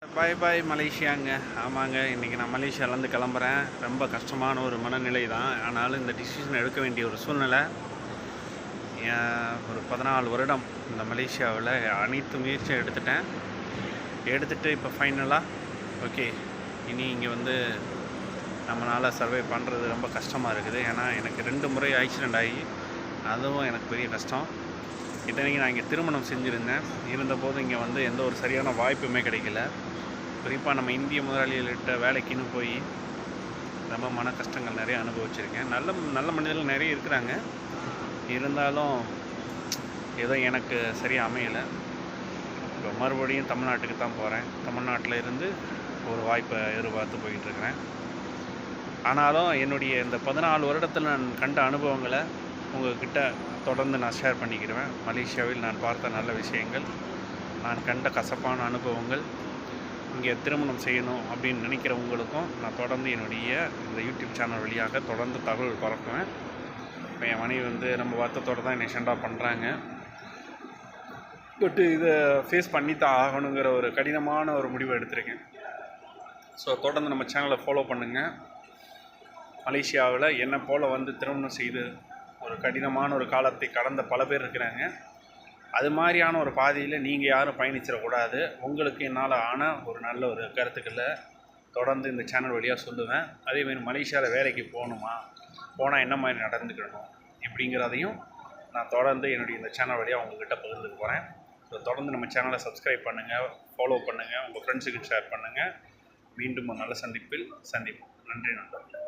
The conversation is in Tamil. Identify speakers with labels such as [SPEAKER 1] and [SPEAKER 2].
[SPEAKER 1] பாய் பாய் மலேசியாங்க. ஆமாங்க, இன்றைக்கி நான் மலேசியாவிலேருந்து கிளம்புறேன். ரொம்ப கஷ்டமான ஒரு மனநிலை தான். ஆனாலும் இந்த டிசிஷன் எடுக்க வேண்டிய ஒரு சூழ்நிலை. ஒரு 14 வருடம் இந்த மலேசியாவில் அனைத்து முயற்சியும் எடுத்துகிட்டு இப்போ ஃபைனலாக ஓகே, இனி இங்கே நம்மளால் சர்வே பண்ணுறது ரொம்ப கஷ்டமாக இருக்குது. ஏன்னா எனக்கு 2 முறை ஆக்சிடெண்ட் ஆகி அதுவும் எனக்கு பெரிய கஷ்டம். இத்தனைக்கு நான் இங்கே திருமணம் செஞ்சுருந்தேன். இருந்தபோது இங்கே எந்த ஒரு சரியான வாய்ப்புமே கிடைக்கல. குறிப்பாக நம்ம இந்திய முதலாளிகள்கிட்ட வேலைக்குன்னு போய் ரொம்ப மன கஷ்டங்கள் நிறைய அனுபவிச்சிருக்கேன். நல்ல நல்ல மனிதர்கள் நிறைய இருக்கிறாங்க. இருந்தாலும் ஏதோ எனக்கு சரியாக அமையலை. இப்போ மறுபடியும் தமிழ்நாட்டுக்கு தான் போகிறேன். தமிழ்நாட்டில் இருந்து ஒரு வாய்ப்பை எதிர்பார்த்து போயிட்டுருக்கிறேன். ஆனாலும் என்னுடைய இந்த 14 வருடத்தில் நான் கண்ட அனுபவங்களை உங்கள்கிட்ட தொடர்ந்து நான் ஷேர் பண்ணிக்கிறேன். மலேசியாவில் நான் பார்த்த நல்ல விஷயங்கள், நான் கண்ட கசப்பான அனுபவங்கள், இங்கே திருமணம் செய்யணும் அப்படின்னு நினைக்கிறவங்களுக்கும் நான் தொடர்ந்து என்னுடைய இந்த யூடியூப் சேனல் வழியாக தொடர்ந்து தகவல் பரப்புவேன். இப்போ என் மனைவி நம்ம வருத்தத்தோடு தான் என்னை சென்ட் ஆஃப் பண்ணுறாங்க. பட்டு இதை ஃபேஸ் பண்ணி தான் ஆகணுங்கிற ஒரு கடினமான ஒரு முடிவை எடுத்திருக்கேன். ஸோ தொடர்ந்து நம்ம சேனலை ஃபாலோ பண்ணுங்கள். மலேசியாவில் என்னை போல் திருமணம் செய்து ஒரு கடினமான ஒரு காலத்தை கடந்த பல பேர் இருக்கிறாங்க. அது மாதிரியான ஒரு பாதையில் நீங்கள் யாரும் பயணிச்சிடக்கூடாது. உங்களுக்கு என்னால் ஆன ஒரு நல்ல ஒரு கருத்துக்களை தொடர்ந்து இந்த சேனல் வழியாக சொல்லுவேன். அதேமாதிரி மலேசியாவில் வேலைக்கு போகணுமா, போனால் என்ன மாதிரி நடந்துக்கணும் இப்படிங்கிறதையும் நான் தொடர்ந்து என்னுடைய இந்த சேனல் வழியாக உங்கள்கிட்ட பகிர்ந்துக்க போகிறேன். ஸோ தொடர்ந்து நம்ம சேனலை சப்ஸ்கிரைப் பண்ணுங்கள், ஃபாலோ பண்ணுங்கள், உங்கள் ஃப்ரெண்ட்ஸுக்கு ஷேர் பண்ணுங்கள். மீண்டும் ஒரு நல்ல சந்திப்பில் சந்திப்போம். நன்றி நண்பர்களே.